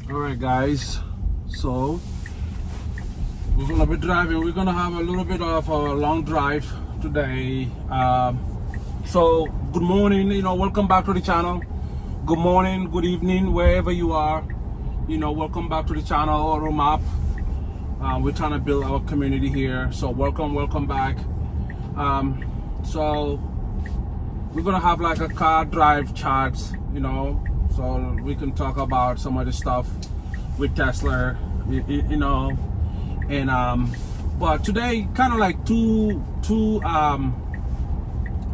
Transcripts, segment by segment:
All right, guys. So we're gonna be driving. We're gonna have a little bit of a long drive today. So good morning. Welcome back to the channel. Good morning, good evening, wherever you are. Welcome back to the channel. Room up. We're trying to build our community here. So welcome back. So we're gonna have like a car drive chat. So we can talk about some of the stuff with Tesla, and but today kind of like two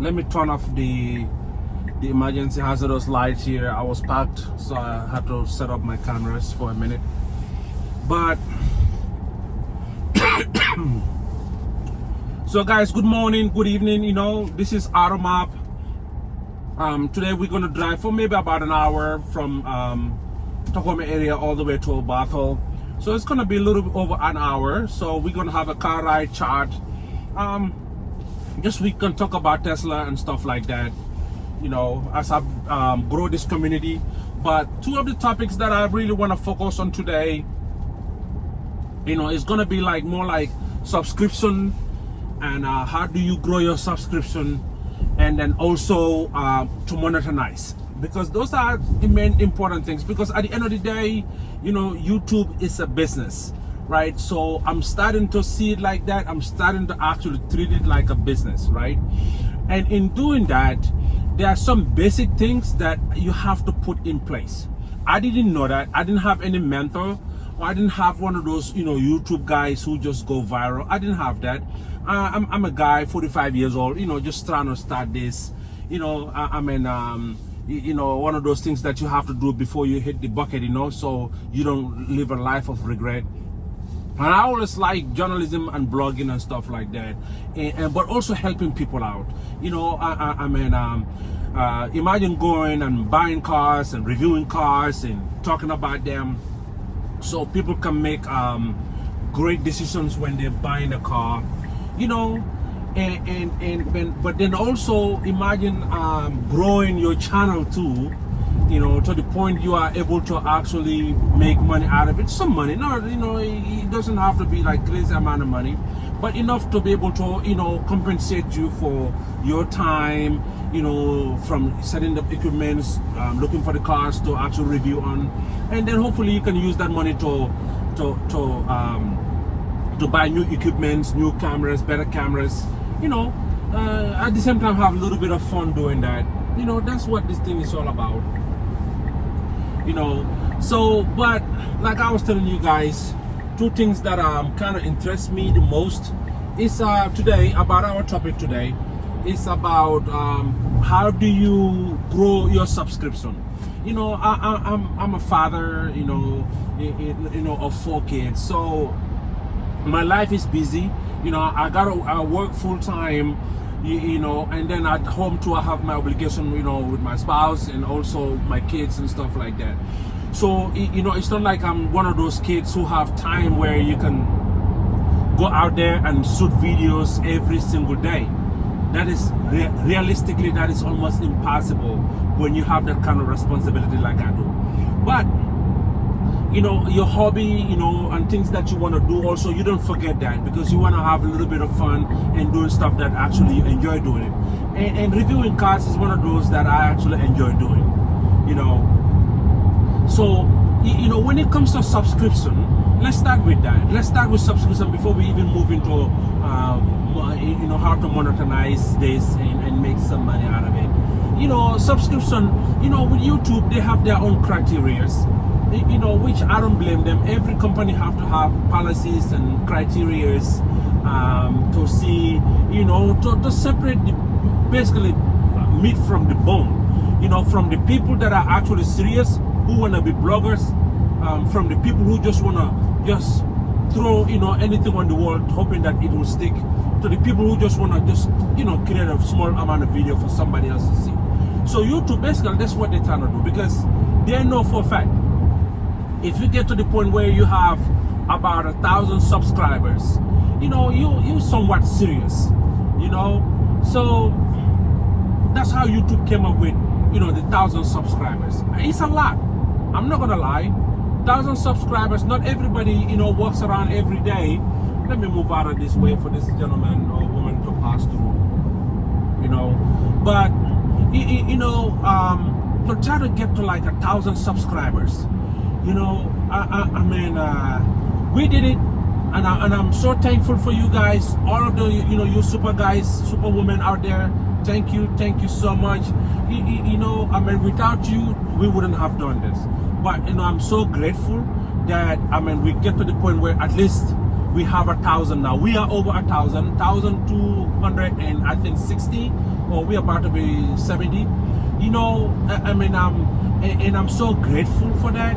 let me turn off the emergency hazardous lights here. I was parked, so I had to set up my cameras for a minute. But so guys, good morning, good evening. This is Automap. Today we're gonna drive for maybe about an hour from Tacoma area all the way to Bethel. So it's gonna be a little bit over an hour. So we're gonna have a car ride chat. Just we can talk about Tesla and stuff like that. As I grow this community. But two of the topics that I really want to focus on today, is gonna be like more like subscription and how do you grow your subscription, and then also to monetize, because those are the main important things. Because at the end of the day, YouTube is a business, right? So I'm starting to see it like that. I'm starting to actually treat it like a business, right? And in doing that, there are some basic things that you have to put in place. I didn't know that. I didn't have any mentor, or I didn't have one of those YouTube guys who just go viral. I didn't have that. I'm a guy, 45 years old, just trying to start this. One of those things that you have to do before you hit the bucket, so you don't live a life of regret. And I always like journalism and blogging and stuff like that, but also helping people out. Imagine going and buying cars and reviewing cars and talking about them, so people can make great decisions when they're buying a car. But then also imagine growing your channel too, to the point you are able to actually make money out of it. Some money, it doesn't have to be like crazy amount of money, but enough to be able to, compensate you for your time, from setting up equipments, looking for the cars to actually review on, and then hopefully you can use that money to buy new equipments, new cameras, better cameras, at the same time have a little bit of fun doing that. That's what this thing is all about. So, but like I was telling you guys, two things that kind of interest me the most is today, about our topic today, is about how do you grow your subscription. I'm a father, of 4 kids, so my life is busy. I work full time, and then at home too, I have my obligation, with my spouse and also my kids and stuff like that. So, it's not like I'm one of those kids who have time where you can go out there and shoot videos every single day. That is realistically, that is almost impossible when you have that kind of responsibility like I do. But your hobby, and things that you want to do also, you don't forget that, because you want to have a little bit of fun and doing stuff that actually you enjoy doing it. And reviewing cars is one of those that I actually enjoy doing, So, when it comes to subscription, let's start with that. Let's start with subscription before we even move into, how to monetize this and make some money out of it. Subscription, with YouTube, they have their own criterias. Which I don't blame them. Every company have to have policies and criterias to see, to separate basically meat from the bone. From the people that are actually serious, who want to be bloggers, from the people who just want to just throw, anything on the wall, hoping that it will stick, to the people who just want to just, create a small amount of video for somebody else to see. So YouTube, basically, that's what they're trying to do, because they know for a fact, if you get to the point where you have about 1,000 subscribers, you're somewhat serious, So that's how YouTube came up with, the 1,000 subscribers. It's a lot. I'm not gonna lie. 1,000 subscribers. Not everybody, you know, walks around every day. Let me move out of this way for this gentleman or woman to pass through. You know, but you know, to try to get to like 1,000 subscribers, you know, I mean, we did it, and I'm so thankful for you guys, all of the, you know, you super guys, super women out there. Thank you so much. You know, I mean, without you, we wouldn't have done this. But you know, I'm so grateful that, I mean, we get to the point where at least we have 1,000 now. We are over 1,000, 1,200 and I think 60, or we're about to be 70. You know, I mean, I'm so grateful for that,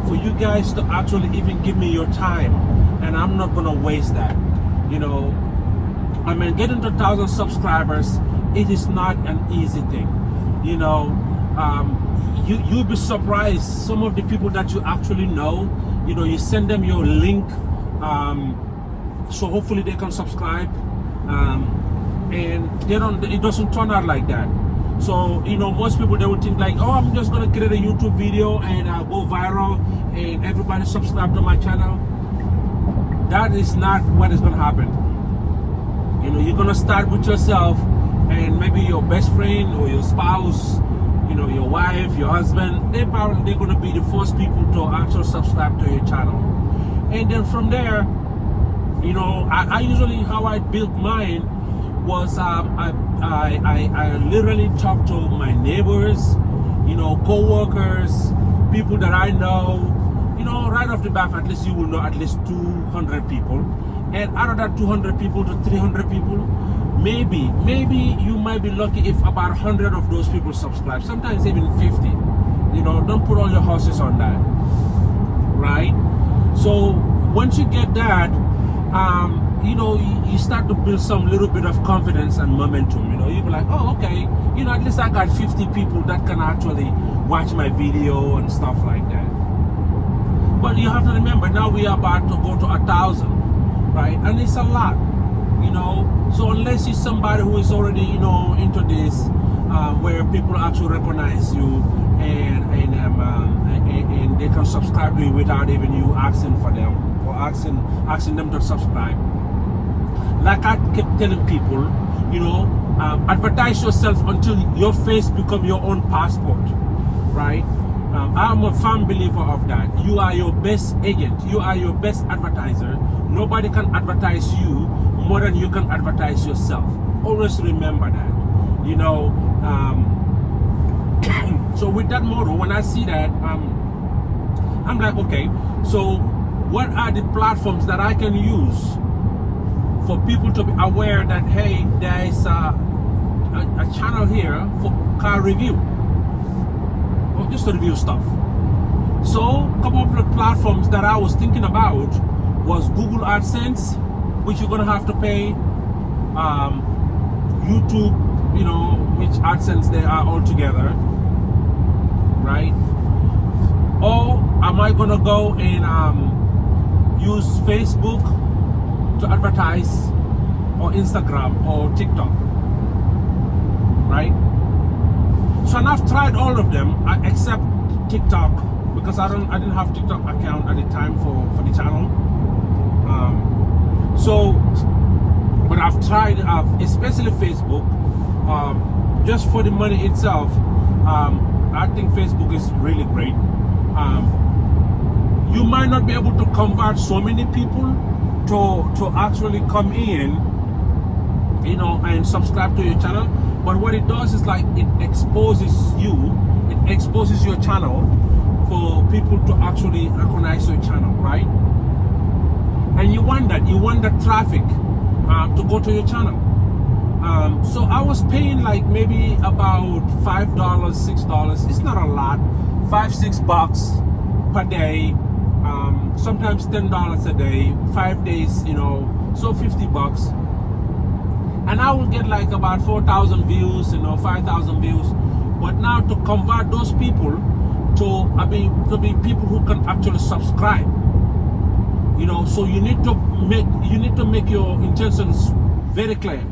for you guys to actually even give me your time, and I'm not gonna waste that. You know, I mean, getting to 1,000 subscribers, it is not an easy thing. You know, you'll be surprised some of the people that you actually know. You know, you send them your link, so hopefully they can subscribe, and they don't. It doesn't turn out like that. So you know, most people, they would think like, oh, I'm just gonna create a YouTube video and go viral and everybody subscribe to my channel. That is not what is gonna happen. You know, you're gonna start with yourself and maybe your best friend or your spouse, you know, your wife, your husband. They're gonna be the first people to actually subscribe to your channel, and then from there, you know, I usually, how I built mine was I literally talk to my neighbors, you know, co-workers, people that I know. You know, right off the bat, at least you will know at least 200 people, and out of that 200 people to 300 people, maybe you might be lucky if about 100 of those people subscribe, sometimes even 50. You know, don't put all your horses on that, right? So once you get that, you know, you start to build some little bit of confidence and momentum. You know, you be like, oh, okay, you know, at least I got 50 people that can actually watch my video and stuff like that. But you have to remember, now we are about to go to 1,000, right? And it's a lot, you know. So unless you're somebody who is already, you know, into this, where people actually recognize you and they can subscribe to you without even you asking for them or asking them to subscribe. Like I keep telling people, you know, advertise yourself until your face becomes your own passport, right? I'm a firm believer of that. You are your best agent. You are your best advertiser. Nobody can advertise you more than you can advertise yourself. Always remember that, you know. So with that motto, when I see that, I'm like, okay, so what are the platforms that I can use for people to be aware that, hey, there is a channel here for car review, or just to review stuff. So a couple of the platforms that I was thinking about was Google AdSense, which you're gonna have to pay, YouTube, you know, which AdSense they are all together, right? Or am I gonna go and use Facebook to advertise, or Instagram or TikTok, right? So and I've tried all of them except TikTok, because I didn't have TikTok account at the time for the channel. But I've tried, especially Facebook, just for the money itself. I think Facebook is really great. You might not be able to convert so many people to actually come in, you know, and subscribe to your channel. But what it does is like it exposes you, it exposes your channel for people to actually recognize your channel, right? And you want that traffic to go to your channel. So I was paying like maybe about $5, $6. It's not a lot, $5-6 per day. Sometimes $10 a day, 5 days, you know, so $50. And I will get like about 4,000 views, you know, 5,000 views. But now to convert those people to be people who can actually subscribe, you know, so you need to make your intentions very clear.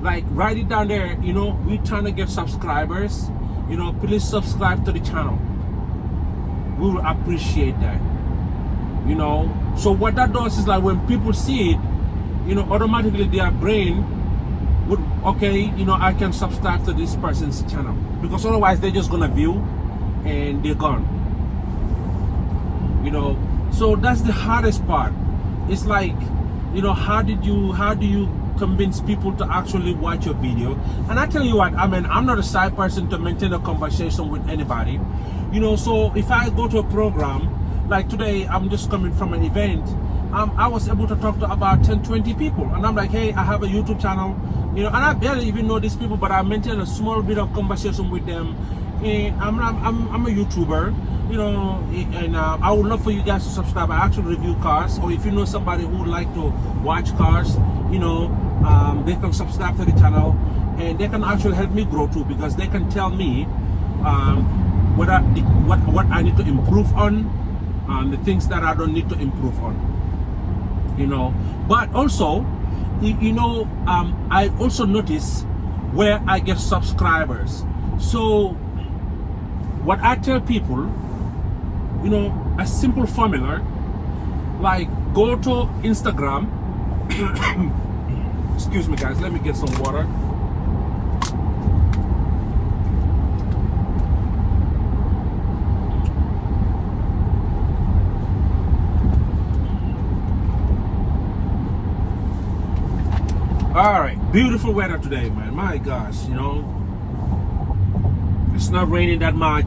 Like write it down there, you know, we're trying to get subscribers, you know, please subscribe to the channel. We will appreciate that. you know. So what that does is like when people see it, you know, automatically their brain would, okay, you know, I can subscribe to this person's channel, because otherwise they're just gonna view and they're gone, you know. So that's the hardest part. It's like, you know, how do you convince people to actually watch your video? And I tell you what, I mean, I'm not a shy person to maintain a conversation with anybody, you know. So if I go to a program, like today, I'm just coming from an event, I was able to talk to about 10-20 people, and I'm like, hey, I have a YouTube channel, you know, and I barely even know these people, but I maintain a small bit of conversation with them. And I'm a YouTuber, you know, and I would love for you guys to subscribe. I actually review cars, or if you know somebody who would like to watch cars, you know, they can subscribe to the channel, and they can actually help me grow too, because they can tell me what I need to improve on, the things that I don't need to improve on, you know. But also, you know, I also notice where I get subscribers. So what I tell people, you know, a simple formula, like go to Instagram. Excuse me guys, let me get some water. All right, beautiful weather today, man. My gosh, you know, it's not raining that much,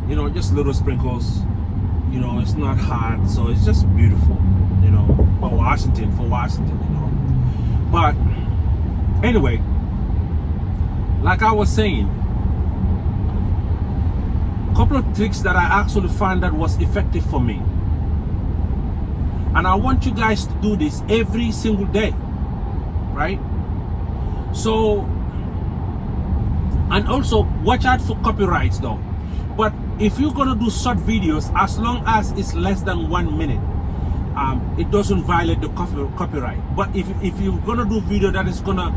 you know, just little sprinkles, you know. It's not hot, so it's just beautiful, you know, for Washington, you know. But anyway, like I was saying, a couple of tricks that I actually found that was effective for me, and I want you guys to do this every single day, right? So, and also watch out for copyrights though. But if you're gonna do short videos, as long as it's less than 1 minute, it doesn't violate the copyright. But if you're gonna do video that is gonna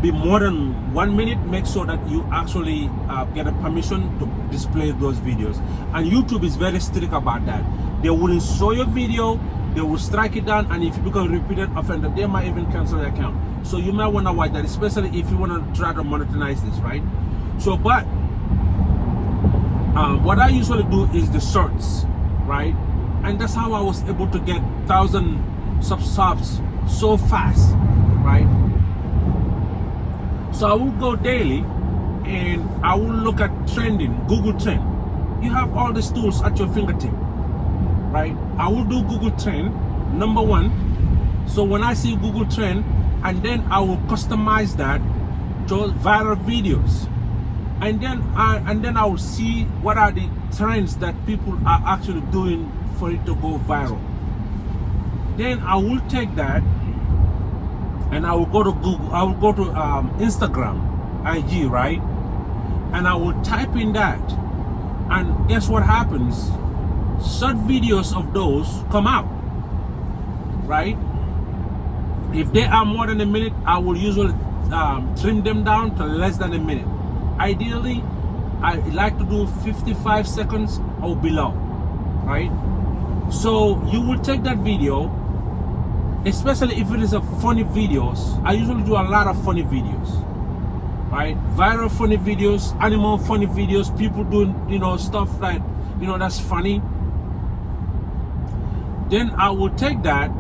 be more than 1 minute, make sure that you actually get a permission to display those videos. And YouTube is very strict about that. They wouldn't show your video, they will strike it down, and if you become a repeated offender, they might even cancel your account. So you might want to watch that, especially if you want to try to monetize this, right? So, but what I usually do is the shorts, right? And that's how I was able to get 1,000 subs so fast, right? So I will go daily and I will look at trending, Google Trend. You have all these tools at your fingertip, right? I will do Google Trend, number one. So when I see Google Trend, and then I will customize that to viral videos. And then I will see what are the trends that people are actually doing for it to go viral. Then I will take that and I will go to Google, I will go to Instagram, IG, right? And I will type in that, and guess what happens? Short videos of those come out, right? If they are more than a minute, I will usually trim them down to less than a minute. Ideally, I like to do 55 seconds or below, right? So you will take that video, especially if it is a funny videos. I usually do a lot of funny videos, right? Viral funny videos, animal funny videos, people doing, you know, stuff that, you know, that's funny. Then I will take that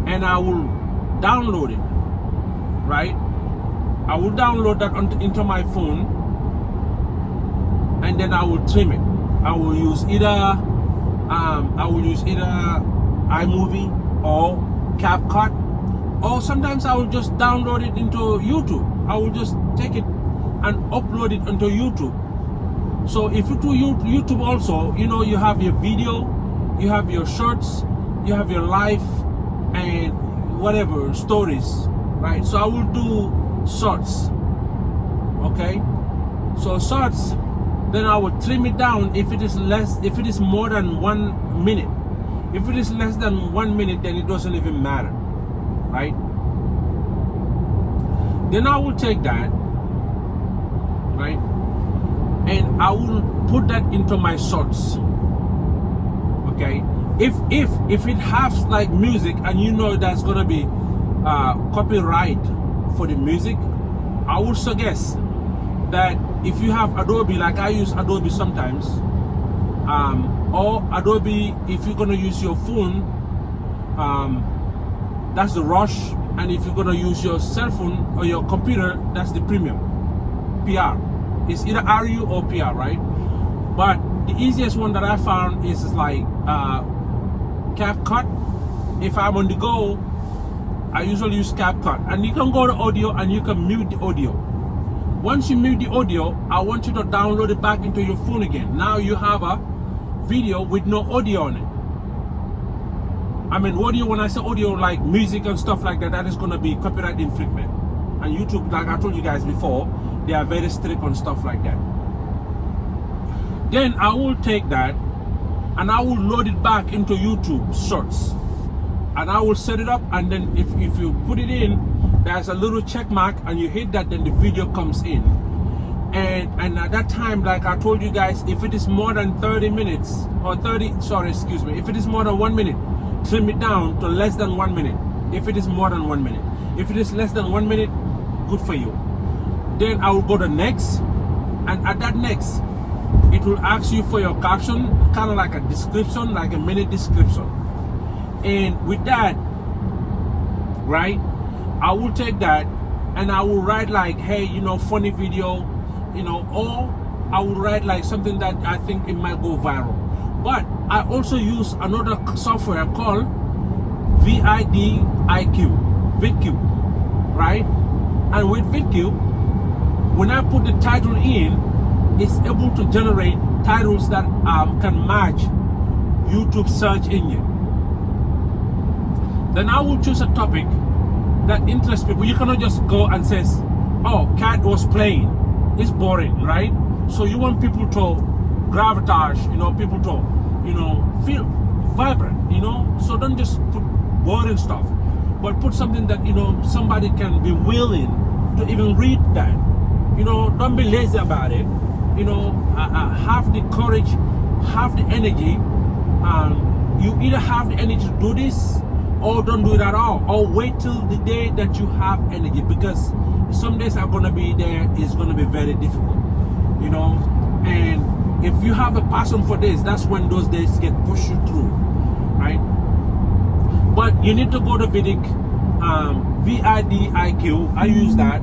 and I will download it, right? I will download that into my phone, and then I will trim it. I will use either iMovie or CapCut, or sometimes I will just download it into YouTube. I will just take it and upload it onto YouTube. So if you do YouTube also, you know, you have your video, you have your shorts, you have your live, and whatever stories, right? So I will do shorts, okay? So shorts, then I will trim it down if it is more than 1 minute. If it is less than 1 minute, then it doesn't even matter, right? Then I will take that, right, and I will put that into my shorts, Okay, if it has like music and you know that's gonna be copyright for the music, I would suggest that if you have Adobe, like I use Adobe sometimes, or Adobe, if you're gonna use your phone, that's the Rush, and if you're gonna use your cell phone or your computer, that's the Premium, PR. It's either RU or PR, right? But the easiest one that I found is like CapCut. If I'm on the go, I usually use CapCut, and you can go to audio and you can mute the audio. Once you mute the audio, I want you to download it back into your phone again. Now you have a video with no audio on it. I mean audio, when I say audio, like music and stuff like that, that is going to be copyright infringement. And YouTube, like I told you guys before, they are very strict on stuff like that. Then I will take that and I will load it back into YouTube Shorts, and I will set it up, and then if you put it in, there's a little check mark and you hit that, then the video comes in. And at that time, like I told you guys, if it is more than 30 minutes or if it is more than 1 minute, trim it down to less than 1 minute. If it is more than 1 minute, if it is less than 1 minute, good for you. Then I will go to next, and at that next, it will ask you for your caption, kind of like a description, like a minute description. And with that, right, I will take that and I will write like, hey, funny video, or I will write like something that I think it might go viral. But I also use another software called VidQ, right? And with VidQ, when I put the title in, it's able to generate titles that can match YouTube search engine. Then I will choose a topic that interests people. You cannot just go and say, oh, cat was playing. It's boring, right? So you want people to gravitate, people to, feel vibrant, So don't just put boring stuff, but put something that, somebody can be willing to even read that. Don't be lazy about it. Have the courage, have the energy. You either have the energy to do this, or don't do it at all, or wait till the day that you have energy, because some days are going to be there, it's going to be very difficult, and if you have a passion for this, that's when those days get pushed you through, right? But you need to go to VidQ, VidQ, I use that.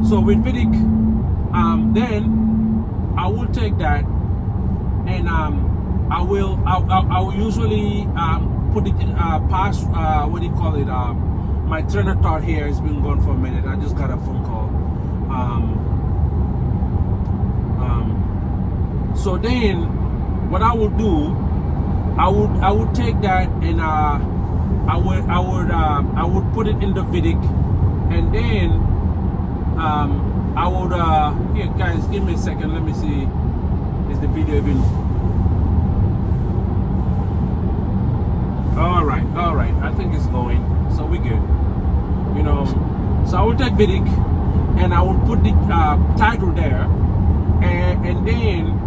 So with VidQ, then I will take that, and I will usually put it in past, what do you call it, my train of thought here has been gone for a minute. I just got a phone call. So then what I would do, I would take that, and I would put it in the VidQ, and then I would here guys, give me a second, let me see, is the video even all right, I think it's going, so we good, so I will take VidQ and I will put the title there, and then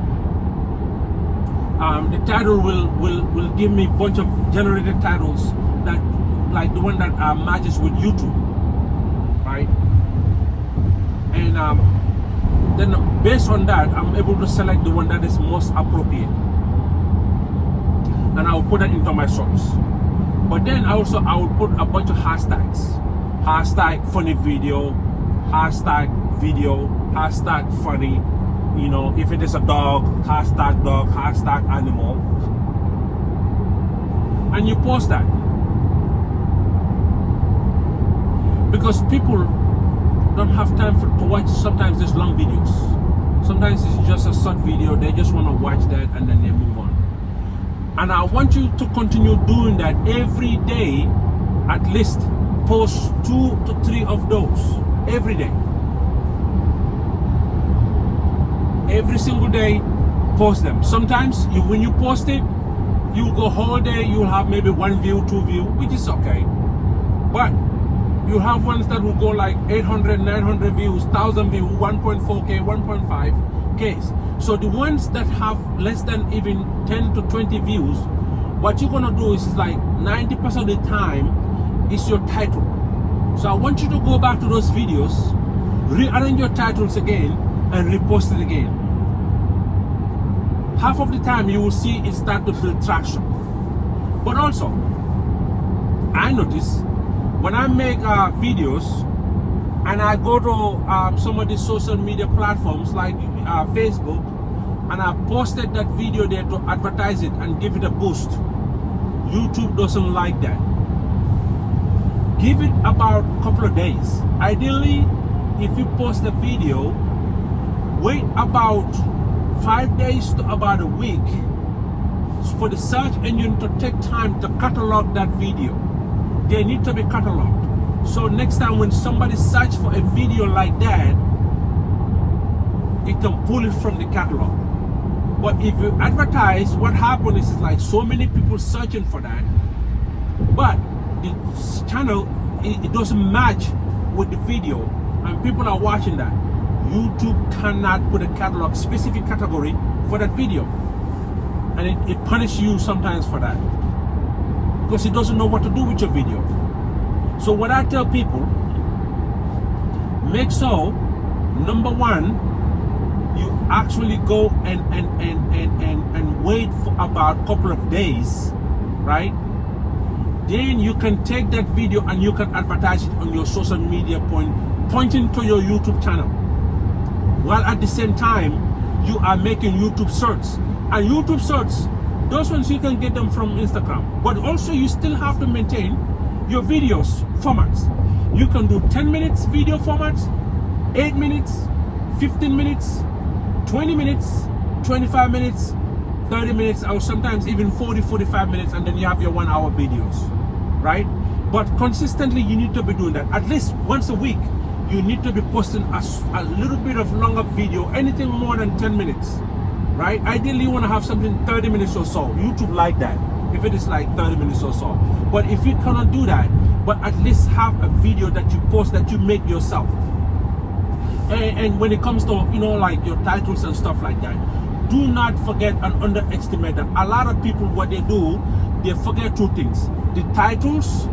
the title will give me a bunch of generated titles that, like the one that matches with YouTube, right? And then based on that, I'm able to select the one that is most appropriate, and I will put that into my shorts. But then I will put a bunch of hashtags, hashtag funny video, hashtag video, hashtag funny, if it is a dog, hashtag animal, and you post that, because people don't have time to watch sometimes these long videos. Sometimes it's just a short video, they just want to watch that and then they move on. And I want you to continue doing that every day. At least post 2 to 3 of those every day. Every single day, post them. Sometimes when you post it, you go whole day, you'll have maybe 1 view, 2 view, which is okay. But you have ones that will go like 800, 900 views, 1,000 views, 1.4K, 1.5. case. So the ones that have less than even 10 to 20 views, what you're gonna do is like 90% of the time is your title. So I want you to go back to those videos, rearrange your titles again, and repost it again. Half of the time you will see it start to build traction. But also, I notice when I make videos and I go to some of the social media platforms like Facebook, and I posted that video there to advertise it and give it a boost, YouTube doesn't like that. Give it about a couple of days. Ideally, if you post a video, wait about 5 days to about a week for the search engine to take time to catalog that video. They need to be cataloged. So next time when somebody search for a video like that, it can pull it from the catalog. But if you advertise, what happens is like so many people searching for that, but the channel, it doesn't match with the video and people are watching that. YouTube cannot put a catalog, specific category for that video. And it punishes you sometimes for that, because it doesn't know what to do with your video. So what I tell people, make sure, number one, you actually go and wait for about a couple of days, right? Then you can take that video and you can advertise it on your social media pointing to your YouTube channel. While at the same time, you are making YouTube search. And YouTube search, those ones you can get them from Instagram. But also you still have to maintain your videos formats. You can do 10 minutes video formats, 8 minutes, 15 minutes, 20 minutes, 25 minutes, 30 minutes, or sometimes even 40, 45 minutes, and then you have your 1 hour videos, right? But consistently you need to be doing that. At least once a week, you need to be posting a little bit of longer video, anything more than 10 minutes, right? Ideally you want to have something 30 minutes or so. YouTube like that, if it is like 30 minutes or so. But if you cannot do that, but at least have a video that you post that you make yourself. And when it comes to, you know, like your titles and stuff like that, do not forget and underestimate that. A lot of people, what they do, they forget two things: the titles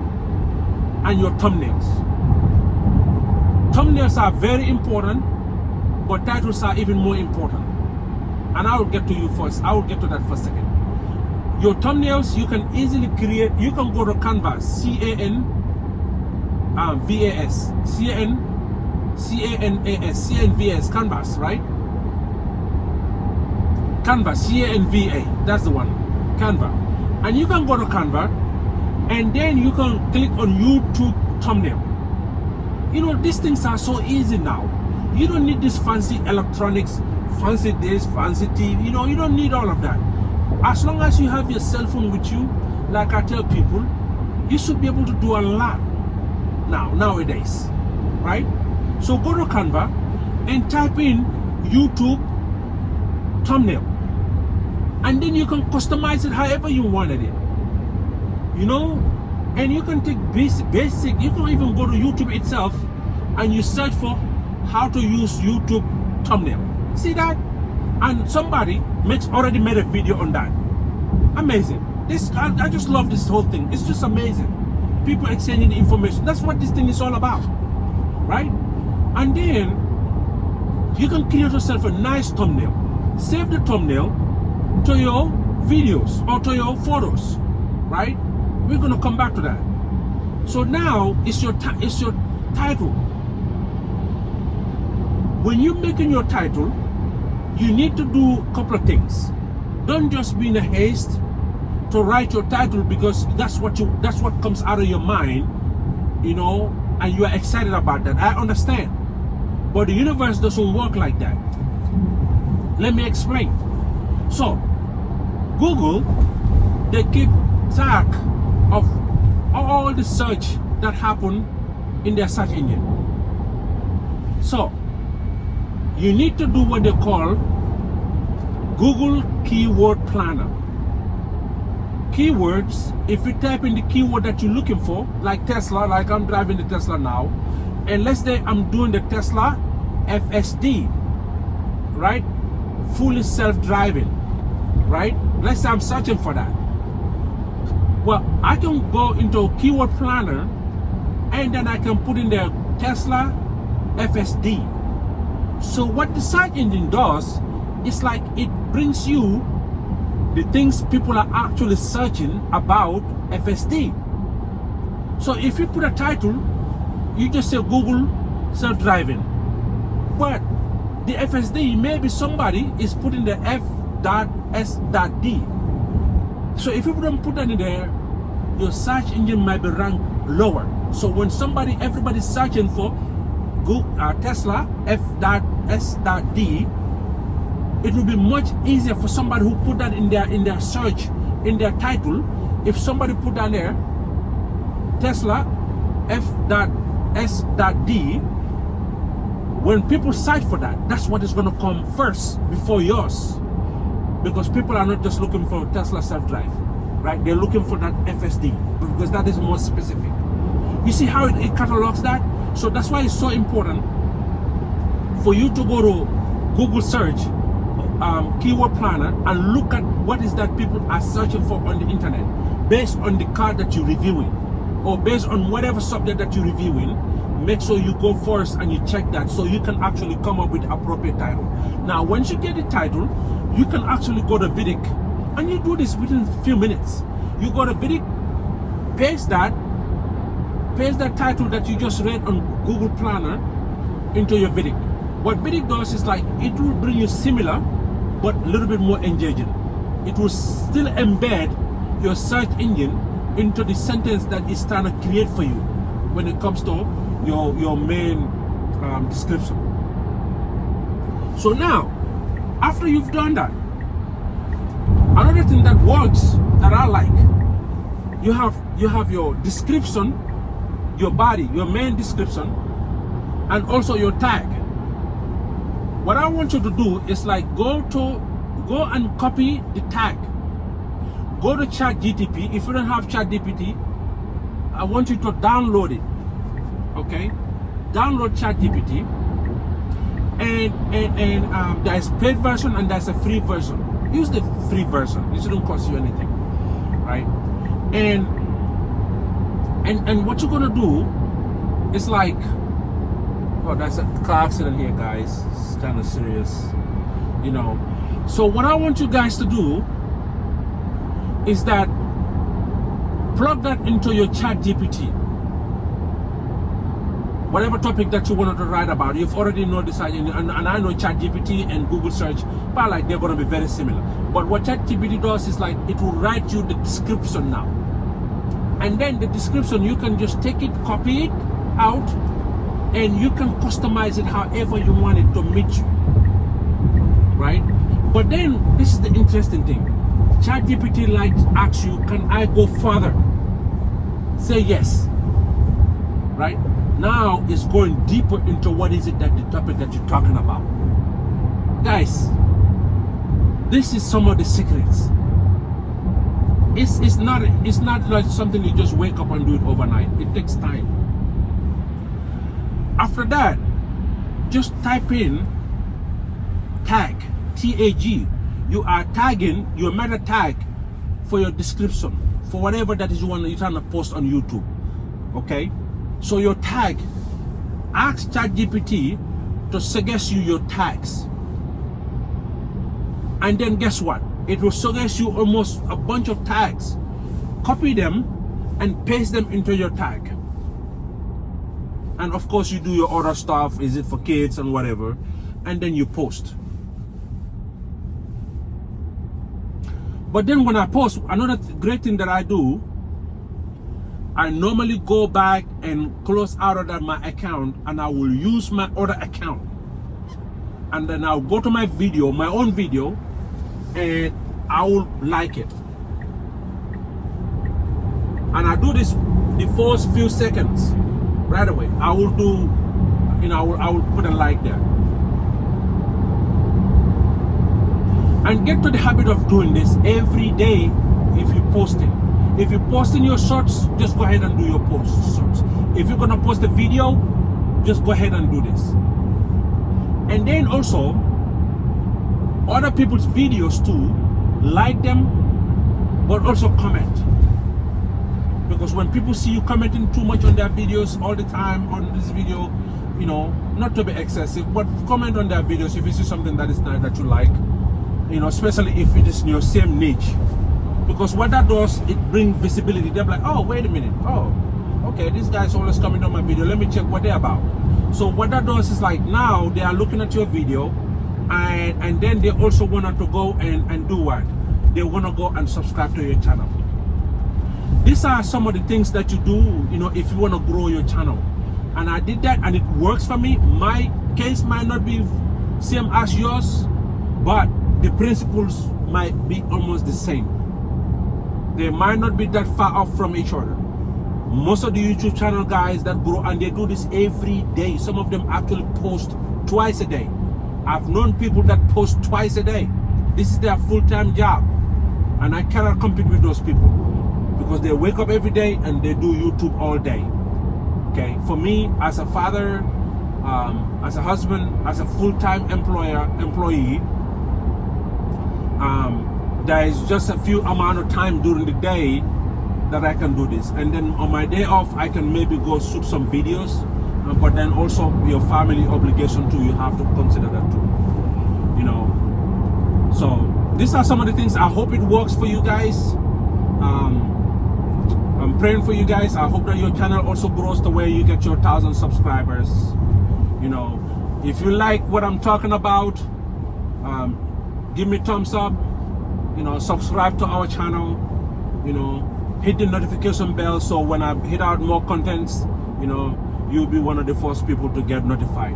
and your thumbnails. Thumbnails are very important, but titles are even more important. And I will get to you first. I will get to that for a second. Your thumbnails, you can easily create. You can go to Canvas, C-A-N-V-A-S, Canvas, right? Canvas, C-A-N-V-A, that's the one, Canva. And you can go to Canva, and then you can click on YouTube thumbnail. You know, these things are so easy now. You don't need this fancy electronics, fancy this, fancy TV. You know, you don't need all of that. As long as you have your cell phone with you, like I tell people, you should be able to do a lot nowadays, right? So go to Canva and type in YouTube thumbnail, and then you can customize it however you wanted it, you know. And you can take basic, you can even go to YouTube itself and you search for how to use YouTube thumbnail. See that? And somebody already made a video on that. Amazing. I just love this whole thing. It's just amazing. People exchanging information. That's what this thing is all about, right? And then you can create yourself a nice thumbnail. Save the thumbnail to your videos or to your photos, right? We're gonna come back to that. So now it's your title. When you're making your title, you need to do a couple of things. Don't just be in a haste to write your title because that's what comes out of your mind, you know, and you are excited about that. I understand, but the universe doesn't work like that. Let me explain. So Google, they keep track of all the search that happen in their search engine. So you need to do what they call Google Keyword Planner. Keywords, if you type in the keyword that you're looking for, like Tesla, like I'm driving the Tesla now, and let's say I'm doing the Tesla FSD, right? fully self-driving, right? Let's say I'm searching for that. Well, I can go into a keyword planner and then I can put in there Tesla FSD. So what the search engine does is like it brings you the things people are actually searching about FSD. So if you put a title, you just say Google self-driving. But the FSD, maybe somebody is putting the F.S.D. So if you don't put that in there, your search engine might be ranked lower. So when everybody's searching for Google, Tesla F.S.D, it will be much easier for somebody who put that in their search, in their title. If somebody put that there, Tesla F.S.D, when people search for that, that's what is going to come first before yours. Because people are not just looking for Tesla self-drive, right? They're looking for that FSD because that is more specific. You see how it catalogs that? So that's why it's so important for you to go to Google search, keyword planner, and look at what is that people are searching for on the internet based on the card that you're reviewing or based on whatever subject that you're reviewing. Make sure you go first and you check that so you can actually come up with the appropriate title. Now, once you get the title, you can actually go to Vidic, and you do this within a few minutes. You go to Vidic, paste that title that you just read on Google Planner into your Vidic. What Vidic does is like it will bring you similar, but a little bit more engaging. It will still embed your search engine into the sentence that it's trying to create for you when it comes to your main description. So now, after you've done that, another thing that works that I like, you have your description, your body, your main description, and also your tag. What I want you to do is like go and copy the tag. Go to ChatGPT. If you don't have ChatGPT, I want you to download it. Okay, download ChatGPT, and there's paid version and there's a free version. Use the free version. It shouldn't cost you anything, right? And what you're gonna do is like, oh, that's a car accident here, guys. It's kind of serious, you know. So what I want you guys to do is that plug that into your ChatGPT. Whatever topic that you wanted to write about, you've already know this, and I know ChatGPT and Google search, but like they're going to be very similar. But what ChatGPT does is like it will write you the description now, and then the description you can just take it, copy it out, and you can customize it however you want it to meet you, right? But then this is the interesting thing. ChatGPT asks you, can I go further? Say yes, right? Now it's going deeper into what is it that the topic that you're talking about. Guys, this is some of the secrets. It's not like something you just wake up and do it overnight. It takes time. After that, just type in tag, T-A-G. You are tagging your meta tag for your description, for whatever that is you're trying to post on YouTube. Okay? So your tag, ask ChatGPT to suggest you your tags. And then guess what? It will suggest you almost a bunch of tags. Copy them and paste them into your tag. And of course you do your other stuff, is it for kids and whatever, and then you post. But then when I post, another great thing that I do, I normally go back and close out of my account, and I will use my other account. And then I'll go to my video, my own video, and I will like it. And I do this the first few seconds, right away. I will do, I will put a like there. And get to the habit of doing this every day if you're posting. If you're posting your shorts, just go ahead and do your shorts. If you're gonna post a video, just go ahead and do this. And then also, other people's videos too, like them, but also comment. Because when people see you commenting too much on their videos all the time on this video, you know, not to be excessive, but comment on their videos if you see something that is nice that you like, you know, especially if it is in your same niche. Because what that does, it brings visibility. They're like, oh, wait a minute. Oh, okay, this guy's always coming on my video. Let me check what they're about. So what that does is like now they are looking at your video and then they also want to go and do what? They want to go and subscribe to your channel. These are some of the things that you do, you know, if you want to grow your channel. And I did that and it works for me. My case might not be same as yours, but the principles might be almost the same. They might not be that far off from each other. Most of the YouTube channel guys that grow, and they do this every day. Some of them actually post twice a day. I've known people that post twice a day. This is their full-time job. And I cannot compete with those people because they wake up every day and they do YouTube all day. Okay, for me, as a father, as a husband, as a full-time employee, there is just a few amount of time during the day that I can do this, and then on my day off I can maybe go shoot some videos, but then also your family obligation too, you have to consider that too, you know. So these are some of the things. I hope it works for you guys. I'm praying for you guys. I hope that your channel also grows to where you get your 1,000 subscribers. You know, if you like what I'm talking about, give me thumbs up, you know, subscribe to our channel, you know, hit the notification bell so when I hit out more contents, you know, you'll be one of the first people to get notified.